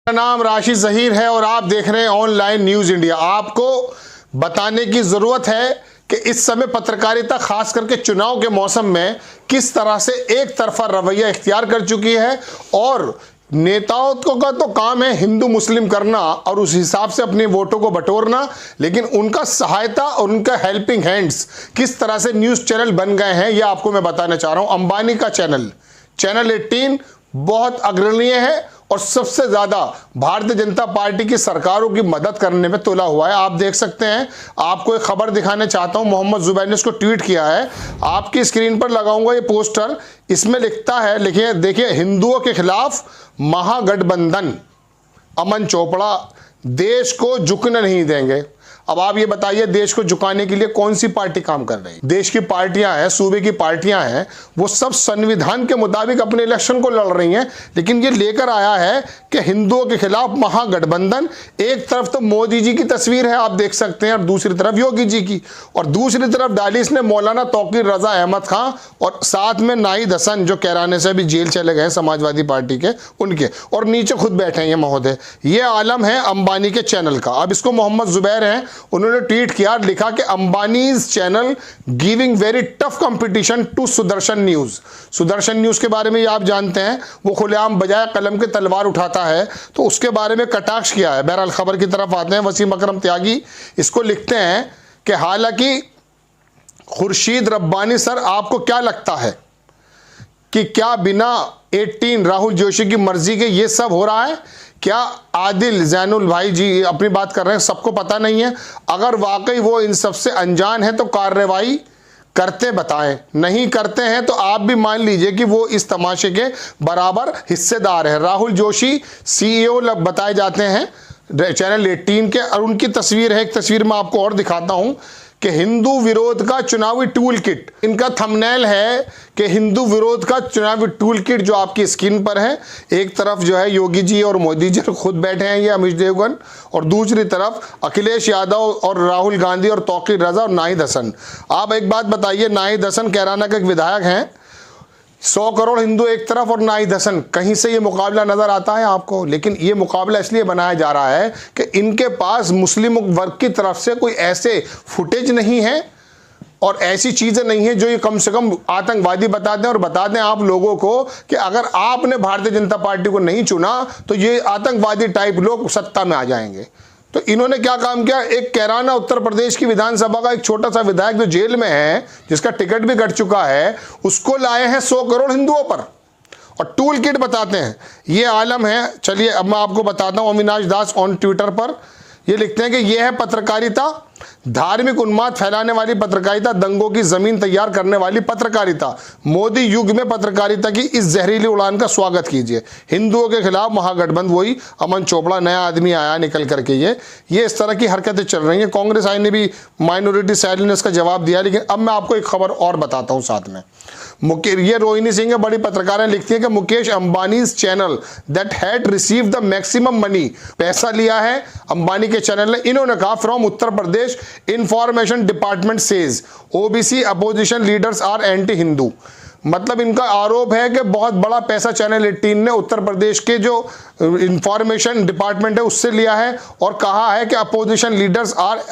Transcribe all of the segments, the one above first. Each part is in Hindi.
मेरा नाम राशिद जहीर है और आप देख रहे हैं ऑनलाइन न्यूज इंडिया। आपको बताने की जरूरत है कि इस समय पत्रकारिता खास करके चुनाव के मौसम में किस तरह से एक तरफा रवैया इख्तियार कर चुकी है और नेताओं का तो काम है हिंदू मुस्लिम करना और उस हिसाब से अपने वोटों को बटोरना, लेकिन उनका सहायता और उनका हेल्पिंग हैंड्स किस तरह से न्यूज चैनल बन गए हैं यह आपको मैं बताना चाह रहा हूं। अंबानी का चैनल 18 बहुत अग्रणीय है और सबसे ज्यादा भारतीय जनता पार्टी की सरकारों की मदद करने में तुला हुआ है। आप देख सकते हैं, आपको एक खबर दिखाने चाहता हूं। मोहम्मद जुबैर ने इसको ट्वीट किया है, आपकी स्क्रीन पर लगाऊंगा ये पोस्टर। इसमें लिखता है, लिखिए देखिए, हिंदुओं के खिलाफ महागठबंधन, अमन चोपड़ा देश को झुकने नहीं देंगे। अब आप ये बताइए, देश को झुकाने के लिए कौन सी पार्टी काम कर रही है? देश की पार्टियां हैं, सूबे की पार्टियां हैं, वो सब संविधान के मुताबिक अपने इलेक्शन को लड़ रही हैं, लेकिन ये लेकर आया है कि हिंदुओं के खिलाफ महागठबंधन। एक तरफ तो मोदी जी की तस्वीर है, आप देख सकते हैं, और दूसरी तरफ योगी जी की, और दूसरी तरफ डाली इसने मौलाना तौकीर रजा अहमद खां और साथ में नाहिद हसन जो कैराने से अभी जेल चले गए समाजवादी पार्टी के, उनके, और नीचे खुद बैठे हैं ये महोदय। ये आलम है अंबानी के चैनल का। अब इसको मोहम्मद जुबैर हैं, उन्होंने ट्वीट किया, लिखा कि Ambani's channel giving very tough competition to Sudarshan news. Sudarshan news के बारे में आप जानते हैं, वो खुलेआम बजाय कलम के तलवार उठाता है, तो उसके बारे में कटाक्ष किया है। बहरहाल खबर की तरफ आते हैं। वसीम अकरम त्यागी इसको लिखते हैं कि हालांकि खुर्शीद रब्बानी सर, आपको क्या लगता है कि क्या बिना 18 राहुल जोशी की मर्जी के ये सब हो रहा है? क्या आदिल जैनुल भाई जी अपनी बात कर रहे हैं, सबको पता नहीं है? अगर वाकई वो इन सबसे अनजान है तो कार्रवाई करते बताएं, नहीं करते हैं तो आप भी मान लीजिए कि वो इस तमाशे के बराबर हिस्सेदार है। राहुल जोशी CEO बताए जाते हैं चैनल 18 के, और उनकी तस्वीर है, एक तस्वीर मैं आपको और दिखाता हूं कि हिंदू विरोध का चुनावी टूल किट, इनका थंबनेल है कि हिंदू विरोध का चुनावी टूल किट जो आपकी स्क्रीन पर है। एक तरफ जो है योगी जी और मोदी जी खुद बैठे हैं, ये अमित देवगन, और दूसरी तरफ अखिलेश यादव और राहुल गांधी और तौकीर रजा और नाहिद हसन। आप एक बात बताइए, नाहिद हसन कैराना के एक विधायक हैं, 100 करोड़ हिंदू एक तरफ और नाहिद हसन, कहीं से ये मुकाबला नजर आता है आपको? लेकिन ये मुकाबला इसलिए बनाया जा रहा है कि इनके पास मुस्लिम वर्ग की तरफ से कोई ऐसे फुटेज नहीं है और ऐसी चीजें नहीं है जो ये कम से कम आतंकवादी बता दें और बता दें आप लोगों को कि अगर आपने भारतीय जनता पार्टी को नहीं चुना तो ये आतंकवादी टाइप लोग सत्ता में आ जाएंगे। तो इन्होंने क्या काम किया, एक कैराना उत्तर प्रदेश की विधानसभा का एक छोटा सा विधायक जो जेल में है, जिसका टिकट भी कट चुका है, उसको लाए हैं 100 करोड़ हिंदुओं पर और टूल किट बताते हैं। ये आलम है। चलिए अब मैं आपको बताता हूं। अविनाश दास ऑन ट्विटर पर ये लिखते हैं कि यह है पत्रकारिता, धार्मिक उन्माद फैलाने वाली पत्रकारिता, दंगों की जमीन तैयार करने वाली पत्रकारिता। मोदी युग में पत्रकारिता की इस जहरीली उड़ान का स्वागत कीजिए। हिंदुओं के खिलाफ महागठबंधन, वही अमन चोपड़ा नया आदमी आया निकल करके, ये इस तरह की हरकतें चल रही हैं। कांग्रेस आई ने भी माइनॉरिटी साइलेंस का जवाब दिया। लेकिन अब मैं आपको एक खबर और बताता हूं साथ में। ये रोहिणी सिंह है, बड़ी पत्रकार लिखती है कि Mukesh Ambani channel that had receive the maximum money, पैसा लिया है अंबानी के चैनल ने। इन्होंने कहा from Uttar Pradesh information department says OBC opposition leaders are anti Hindu. मतलब इनका आरोप है कि बहुत बड़ा पैसा चैनल 18 ने उत्तर प्रदेश के जो इंफॉर्मेशन डिपार्टमेंट है उससे लिया है और कहा है कि opposition leaders are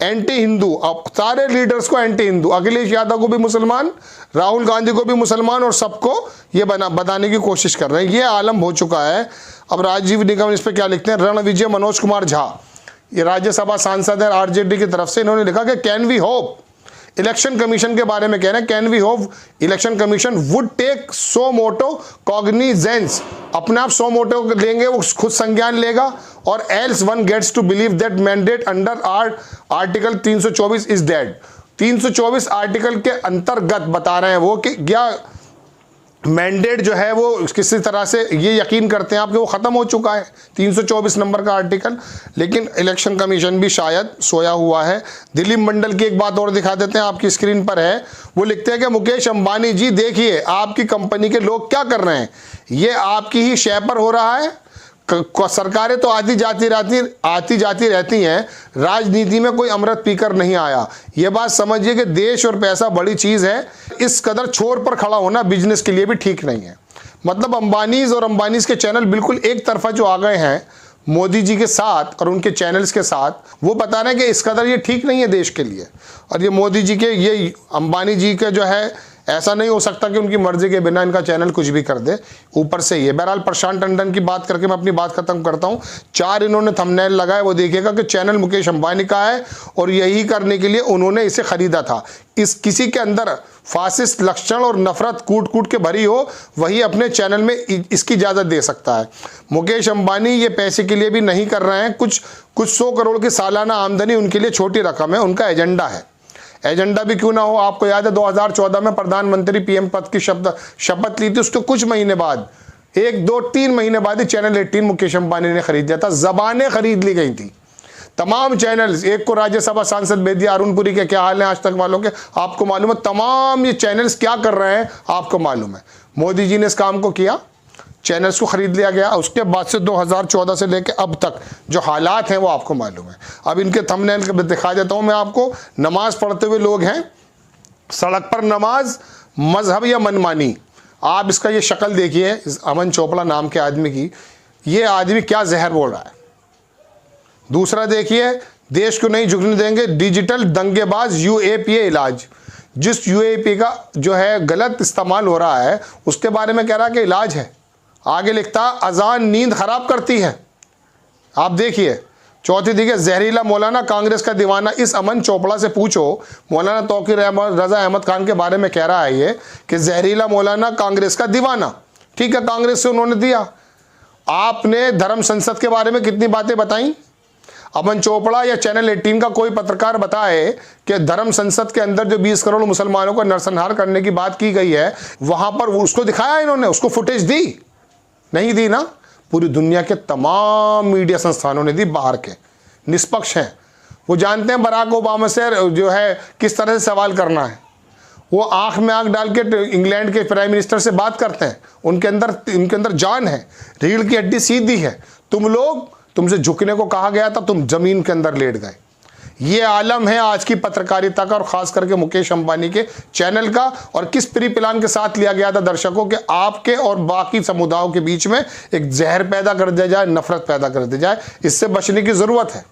anti Hindu. अब सारे लीडर्स को एंटी हिंदू, अखिलेश यादव को भी मुसलमान, राहुल गांधी को भी मुसलमान, और सबको ये बताने की कोशिश कर रहे हैं। ये आलम हो चुका है। अब राजीव निगम इस पर क्या लिखते हैं, रणविजय मनोज कुमार झा, ये राज्यसभा सांसद है आरजेडी की तरफ से, इन्होंने लिखा कि can we hope, election commission के बारे में कह रहे हैं, can we hope election commission would take suo motu cognizance, अपने आप सो मोटो लेंगे, वो खुद संज्ञान लेगा, और else one gets to believe that mandate under article 324 is dead. 324 article के अंतर्गत बता रहे हैं वो कि क्या मैंडेट जो है वो किसी तरह से ये यकीन करते हैं आपके वो ख़त्म हो चुका है, 324 नंबर का आर्टिकल। लेकिन इलेक्शन कमीशन भी शायद सोया हुआ है। दिलीप मंडल की एक बात और दिखा देते हैं, आपकी स्क्रीन पर है। वो लिखते हैं कि मुकेश अंबानी जी देखिए आपकी कंपनी के लोग क्या कर रहे हैं, ये आपकी ही शय पर हो रहा है। सरकारें तो आती जाती रहती हैं, राजनीति में कोई अमृत पीकर नहीं आया। ये बात समझिए कि देश और पैसा बड़ी चीज है, इस कदर छोर पर खड़ा होना बिजनेस के लिए भी ठीक नहीं है। मतलब अंबानीज और अंबानीज के चैनल बिल्कुल एक तरफा जो आ गए हैं मोदी जी के साथ और उनके चैनल्स के साथ, वो बता रहे हैं कि इस कदर ये ठीक नहीं है देश के लिए। और ये मोदी जी के, ये अंबानी जी के जो है, ऐसा नहीं हो सकता कि उनकी मर्जी के बिना इनका चैनल कुछ भी कर दे, ऊपर से ये। बहरहाल प्रशांत टंडन की बात करके मैं अपनी बात खत्म करता हूं। 4 इन्होंने थंबनेल लगाए, वो देखिएगा कि चैनल मुकेश अंबानी का है और यही करने के लिए उन्होंने इसे खरीदा था। इस किसी के अंदर फासिस्ट लक्षण और नफरत कूट कूट के भरी हो, वही अपने चैनल में इसकी इजाज़त दे सकता है। मुकेश अंबानी ये पैसे के लिए भी नहीं कर रहे हैं, कुछ 100 करोड़ की सालाना आमदनी उनके लिए छोटी रकम है, उनका एजेंडा है। एजेंडा भी क्यों ना हो, आपको याद है 2014 में प्रधानमंत्री पीएम पद की शपथ ली थी, उसके कुछ महीने बाद, 1, 2, 3 महीने बाद ही चैनल 18 मुकेश अंबानी ने खरीद लिया था। जबानें खरीद ली गई थी, तमाम चैनल्स। एक को राज्यसभा सांसद बेदिया अरुणपुरी के क्या हाल है आज तक वालों के, आपको मालूम है। तमाम ये चैनल्स क्या कर रहे हैं आपको मालूम है। मोदी जी ने इस काम को किया, चैनल्स को खरीद लिया गया। उसके बाद से 2014 से लेकर अब तक जो हालात हैं वो आपको मालूम है। अब इनके थंबनेल दिखा देता हूं मैं आपको। नमाज पढ़ते हुए लोग हैं, सड़क पर नमाज, मजहब या मनमानी। आप इसका ये शक्ल देखिए, इस अमन चोपड़ा नाम के आदमी की। ये आदमी क्या जहर बोल रहा है। दूसरा देखिए, देश को नहीं झुकने देंगे, डिजिटल दंगेबाज यूएपीए इलाज। जिस यूएपी का जो है गलत इस्तेमाल हो रहा है उसके बारे में कह रहा है कि इलाज है। आगे लिखता, अजान नींद खराब करती है। आप देखिए। चौथी देखिए, जहरीला मौलाना कांग्रेस का दीवाना। इस अमन चोपड़ा से पूछो, मौलाना तौकीर रजा अहमद खान के बारे में कह रहा है ये कि जहरीला मौलाना कांग्रेस का दीवाना। ठीक है, कांग्रेस से उन्होंने दिया। आपने धर्म संसद के बारे में कितनी बातें बताई। अमन चोपड़ा या चैनल 18 का कोई पत्रकार बताए कि धर्म संसद के अंदर जो 20 करोड़ मुसलमानों को नरसंहार करने की बात की गई है, वहां पर उसको दिखाया इन्होंने, उसको फुटेज दी? नहीं दी ना। पूरी दुनिया के तमाम मीडिया संस्थानों ने दी, बाहर के निष्पक्ष हैं। वो जानते हैं बराक ओबामा से जो है किस तरह से सवाल करना है। वो आंख में आंख डाल के इंग्लैंड के प्राइम मिनिस्टर से बात करते हैं। उनके अंदर जान है, रीढ़ की हड्डी सीधी है। तुमसे झुकने को कहा गया था, तुम जमीन के अंदर लेट गए। ये आलम है आज की पत्रकारिता का, और खास करके मुकेश अंबानी के चैनल का। और किस प्री प्लान के साथ लिया गया था दर्शकों के, आपके और बाकी समुदायों के बीच में एक जहर पैदा कर दिया जाए, नफरत पैदा कर दी जाए। इससे बचने की जरूरत है,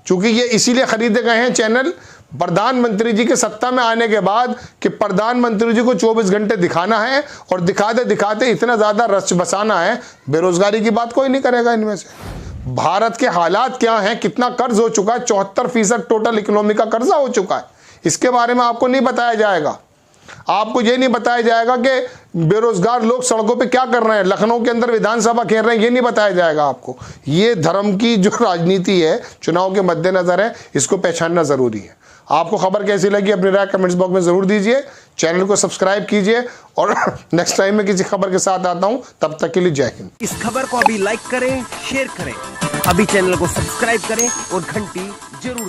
क्योंकि ये इसीलिए खरीदे गए हैं चैनल प्रधानमंत्री जी के सत्ता में आने के बाद, कि प्रधानमंत्री जी को 24 घंटे दिखाना है और दिखाते दिखाते इतना ज्यादा रच बसाना है। बेरोजगारी की बात कोई नहीं करेगा इनमें से। भारत के हालात क्या हैं, कितना कर्ज हो चुका है, 74% टोटल इकोनॉमी का कर्जा हो चुका है। इसके बारे में आपको नहीं बताया जाएगा। आपको ये नहीं बताया जाएगा कि बेरोजगार लोग सड़कों पे क्या कर रहे हैं, लखनऊ के अंदर विधानसभा खेल रहे हैं, ये नहीं बताया जाएगा आपको। ये धर्म की जो राजनीति है, चुनाव के मद्देनजर है, इसको पहचानना जरूरी है। आपको खबर कैसी लगी अपनी राय कमेंट्स बॉक्स में जरूर दीजिए। चैनल को सब्सक्राइब कीजिए और नेक्स्ट टाइम में किसी खबर के साथ आता हूं, तब तक के लिए जय हिंद। इस खबर को अभी लाइक करें, शेयर करें, अभी चैनल को सब्सक्राइब करें और घंटी जरूर दबाएं।